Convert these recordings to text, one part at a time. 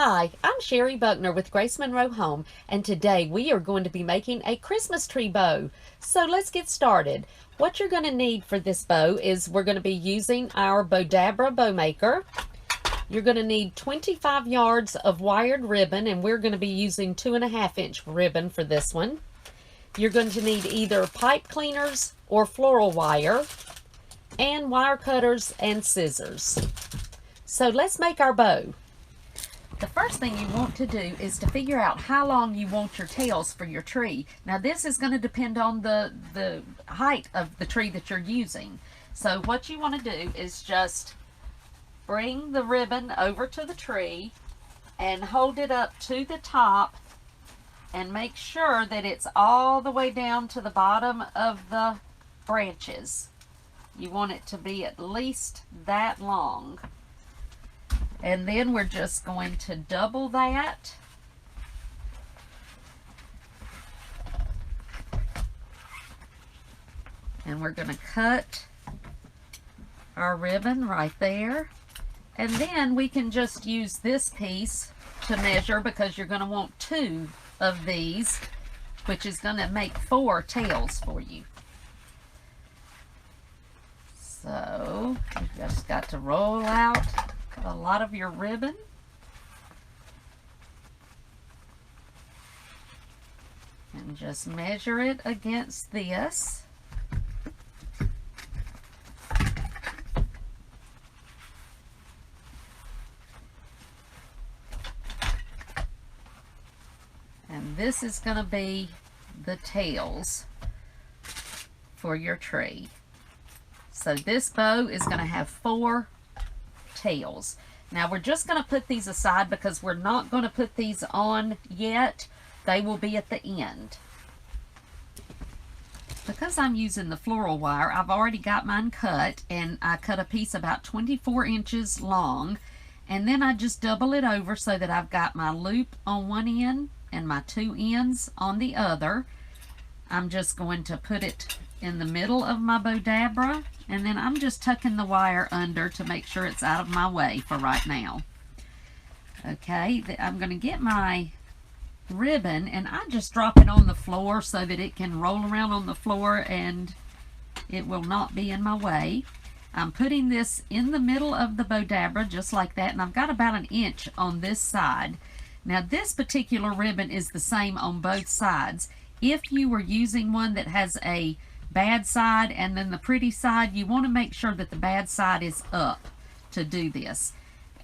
Hi, I'm Sherry Buckner with Grace Monroe Home, and today we are going to be making a Christmas tree bow. So let's get started. What you're going to need for this bow is we're going to be using our Bowdabra Bow Maker. You're going to need 25 yards of wired ribbon, and we're going to be using 2.5-inch ribbon for this one. You're going to need either pipe cleaners or floral wire, and wire cutters and scissors. So let's make our bow. The first thing you want to do is to figure out how long you want your tails for your tree. Now this is going to depend on the height of the tree that you're using. So what you want to do is just bring the ribbon over to the tree and hold it up to the top and make sure that it's all the way down to the bottom of the branches. You want it to be at least that long. And then we're just going to double that. And we're going to cut our ribbon right there. And then we can just use this piece to measure, because you're going to want 2 of these, which is going to make 4 tails for you. So you've just got to roll out a lot of your ribbon. And just measure it against this. And this is going to be the tails for your tree. So this bow is going to have 4 tails. Now we're just going to put these aside because we're not going to put these on yet. They will be at the end. Because I'm using the floral wire, I've already got mine cut, and I cut a piece about 24 inches long, and then I just double it over so that I've got my loop on one end and my 2 ends on the other. I'm just going to put it in the middle of my Bowdabra, and then I'm just tucking the wire under to make sure it's out of my way for right now. Okay, I'm going to get my ribbon, and I just drop it on the floor so that it can roll around on the floor and it will not be in my way. I'm putting this in the middle of the Bowdabra just like that, and I've got about 1 inch on this side. Now this particular ribbon is the same on both sides. If you were using one that has a bad side and then the pretty side, you want to make sure that the bad side is up to do this.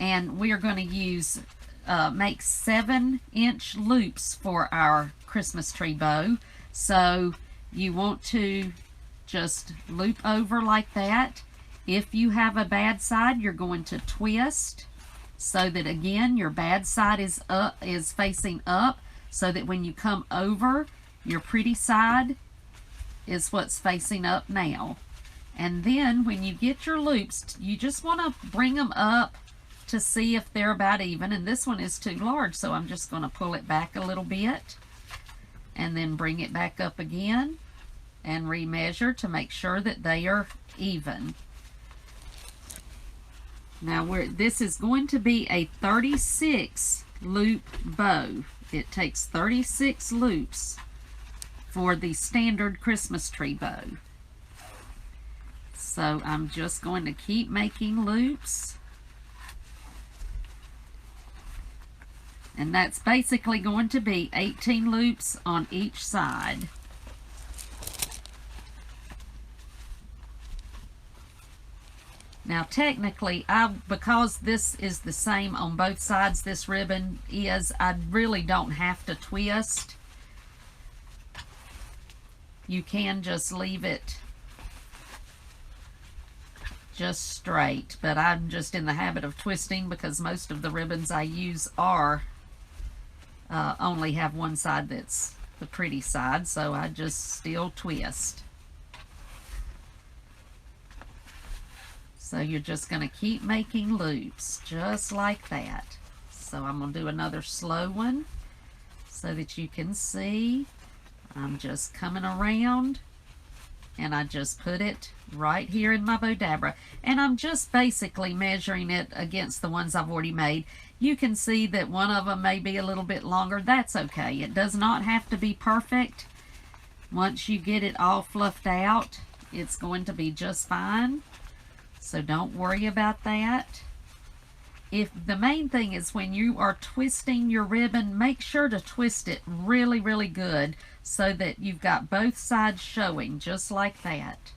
And we are going to use make 7-inch loops for our Christmas tree bow. So you want to just loop over like that. If you have a bad side, you're going to twist so that again your bad side is facing up, so that when you come over, your pretty side is what's facing up now. And then when you get your loops, you just want to bring them up to see if they're about even. And this one is too large, so I'm just going to pull it back a little bit and then bring it back up again and remeasure to make sure that they are even. Now this is going to be a 36 loop bow. It takes 36 loops for the standard Christmas tree bow. So I'm just going to keep making loops. And that's basically going to be 18 loops on each side. Now technically, because this is the same on both sides, this ribbon is, I really don't have to twist. You can just leave it just straight, but I'm just in the habit of twisting because most of the ribbons I use are only have one side that's the pretty side, so I just still twist. So you're just going to keep making loops just like that. So I'm going to do another slow one so that you can see. I'm just coming around and I just put it right here in my Bowdabra, and I'm just basically measuring it against the ones I've already made. You can see that one of them may be a little bit longer. That's okay. It does not have to be perfect. Once you get it all fluffed out, it's going to be just fine. So don't worry about that. If the main thing is when you are twisting your ribbon, make sure to twist it really, really good so that you've got both sides showing, just like that.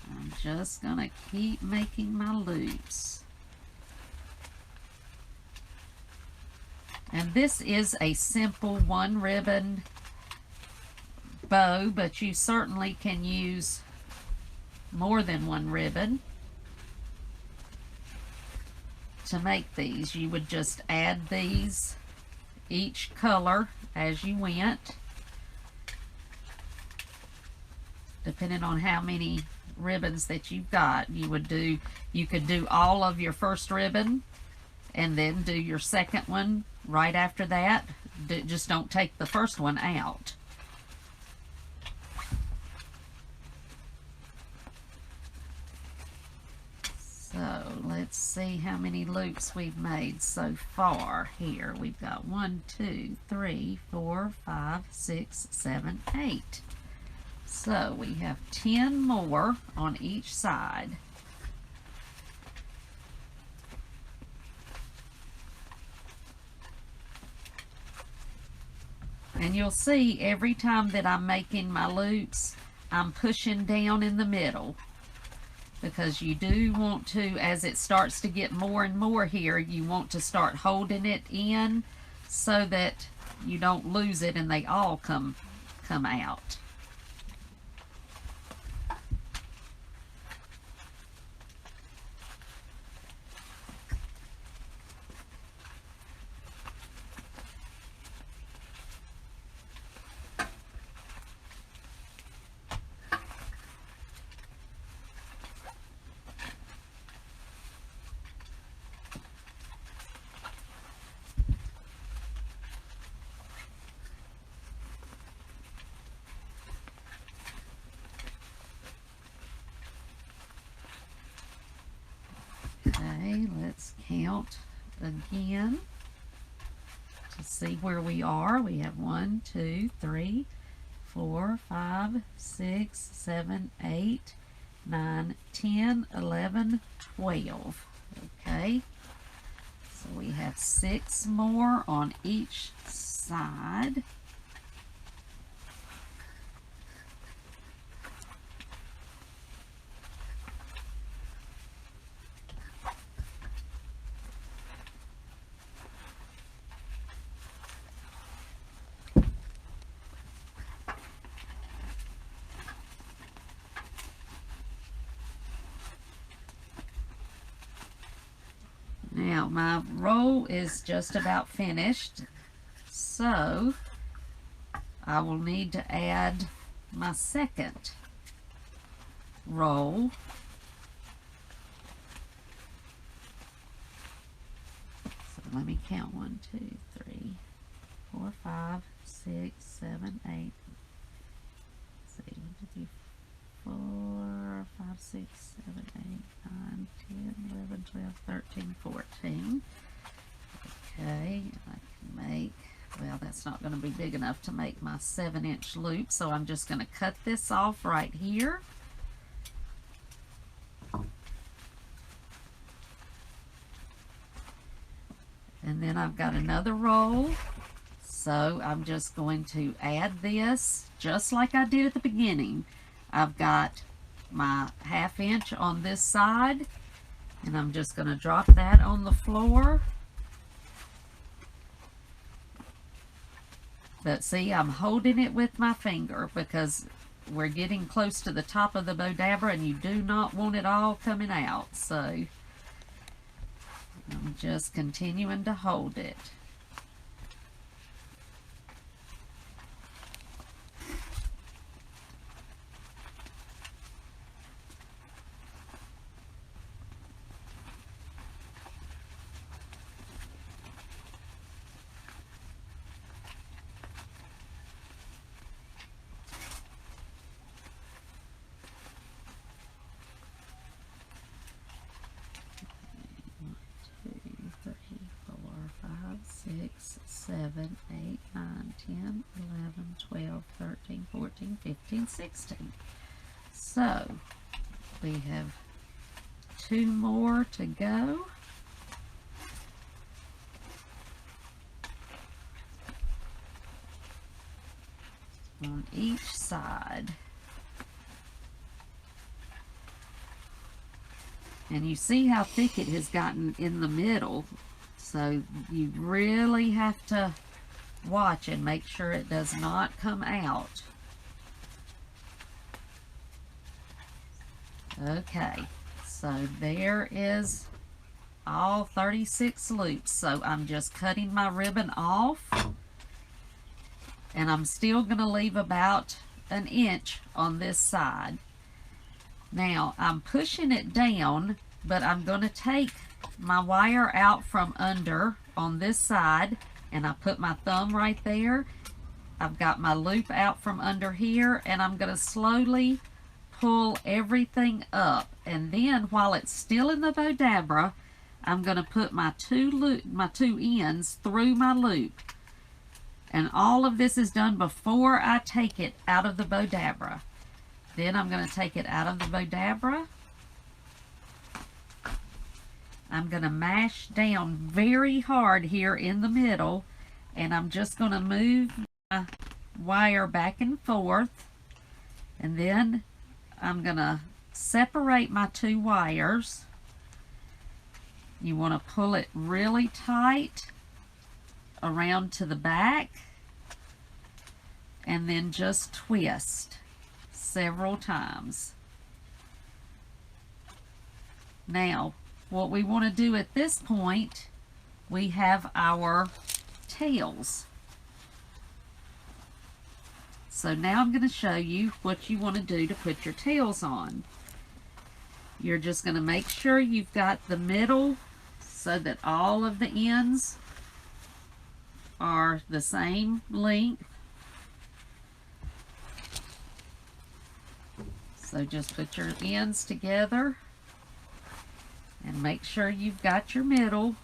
I'm just gonna keep making my loops. And this is a simple one ribbon bow, but you certainly can use more than one ribbon to make these. You would just add these, each color as you went, depending on how many ribbons that you've got. You could do all of your first ribbon and then do your second one right after that. Just don't take the first one out. So let's see how many loops we've made so far. Here we've got 1, 2, 3, 4, 5, 6, 7, 8. So we have 10 more on each side. And you'll see every time that I'm making my loops, I'm pushing down in the middle, because you do want to, as it starts to get more and more here, you want to start holding it in so that you don't lose it and they all come out. Okay, let's count again to see where we are. We have 1, 2, 3, 4, 5, 6, 7, 8, 9, 10, 11, 12. Okay, so we have 6 more on each side. Now my roll is just about finished, so I will need to add my second roll. So let me count 1, 2, 3, 4, 5, 6, 7, 8. Let's see, 1, 2, 3, 4, 5, 6, 7, 8, 9, 10, 11, 12, 13, 14. Okay, I can make, well, that's not going to be big enough to make my 7-inch loop, so I'm just going to cut this off right here. And then I've got another roll, so I'm just going to add this just like I did at the beginning. I've got my 1/2 inch on this side, and I'm just going to drop that on the floor. But see, I'm holding it with my finger because we're getting close to the top of the Bowdabra and you do not want it all coming out. So I'm just continuing to hold it. 6, 7, 8, 9, 10, 11, 12, 13, 14, 15, 16. So we have 2 more to go. On each side. And you see how thick it has gotten in the middle. So you really have to watch and make sure it does not come out. Okay, so there is all 36 loops. So I'm just cutting my ribbon off. And I'm still going to leave about an inch on this side. Now, I'm pushing it down, but I'm going to take my wire out from under on this side, and I put my thumb right there. I've got my loop out from under here, and I'm going to slowly pull everything up. And then, while it's still in the Bowdabra, I'm going to put my two ends through my loop. And all of this is done before I take it out of the Bowdabra. Then I'm going to take it out of the Bowdabra. I'm going to mash down very hard here in the middle. And I'm just going to move my wire back and forth. And then I'm going to separate my 2 wires. You want to pull it really tight around to the back, and then just twist several times. Now, what we want to do at this point, we have our tails. So now I'm going to show you what you want to do to put your tails on. You're just going to make sure you've got the middle so that all of the ends are the same length. So just put your ends together and make sure you've got your middle.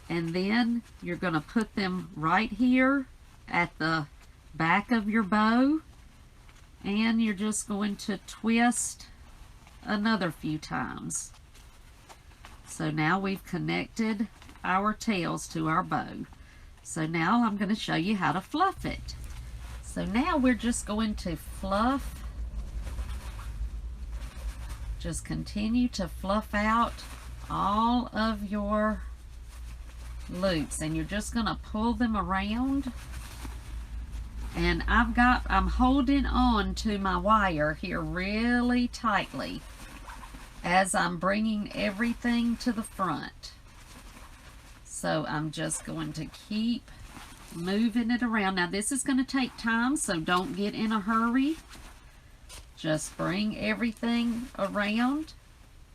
And then you're going to put them right here at the back of your bow, and you're just going to twist another few times. So now we've connected our tails to our bow. So now I'm going to show you how to fluff it. So now we're just going to fluff. Just continue to fluff out all of your loops, and you're just going to pull them around. And I'm holding on to my wire here really tightly as I'm bringing everything to the front. So I'm just going to keep moving it around. Now this is going to take time, so don't get in a hurry. Just bring everything around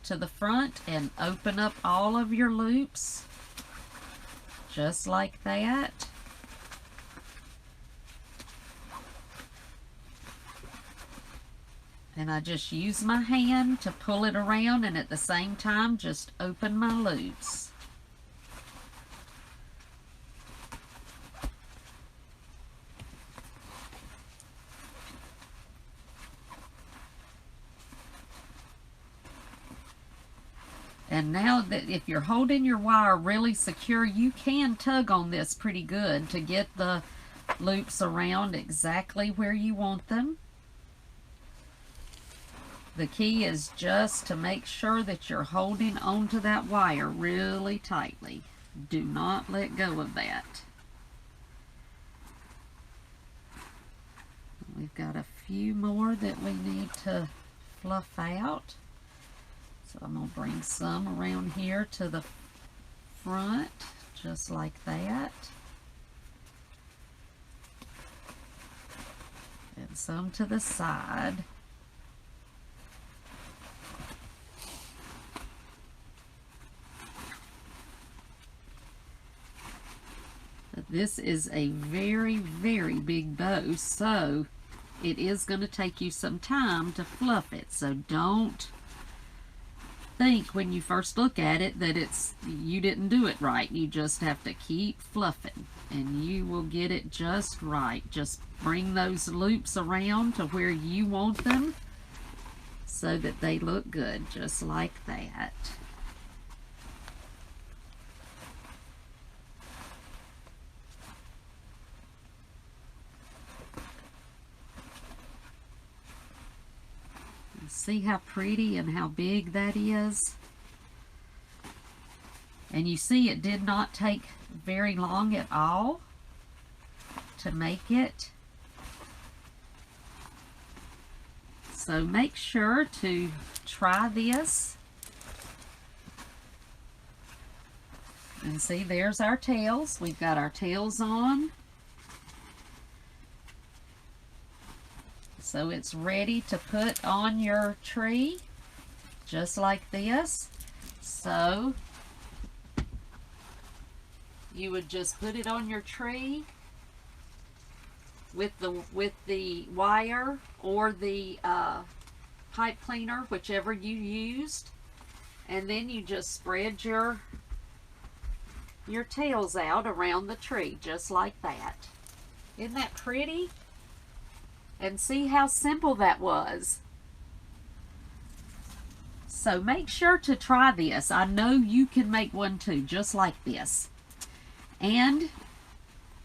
to the front and open up all of your loops. Just like that. And I just use my hand to pull it around, and at the same time just open my loops. And now that if you're holding your wire really secure, you can tug on this pretty good to get the loops around exactly where you want them. The key is just to make sure that you're holding onto that wire really tightly. Do not let go of that. We've got a few more that we need to fluff out. So I'm going to bring some around here to the front, just like that. And some to the side. This is a very, very big bow, so it is going to take you some time to fluff it. So don't think when you first look at it that you didn't do it right. You just have to keep fluffing and you will get it just right. Just bring those loops around to where you want them so that they look good, just like that. See how pretty and how big that is? And you see it did not take very long at all to make it. So make sure to try this. And see, there's our tails. We've got our tails on. So it's ready to put on your tree, just like this. So you would just put it on your tree with the wire or the pipe cleaner, whichever you used, and then you just spread your tails out around the tree, just like that. Isn't that pretty? And see how simple that was. So make sure to try this. I know you can make one too, just like this. And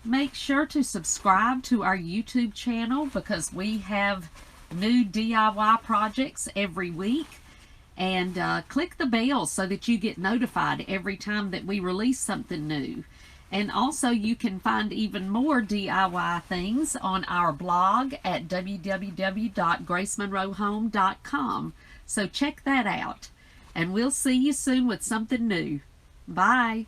make sure to subscribe to our YouTube channel because we have new DIY projects every week. And click the bell so that you get notified every time that we release something new. And also you can find even more DIY things on our blog at www.gracemonroehome.com. So check that out. And we'll see you soon with something new. Bye.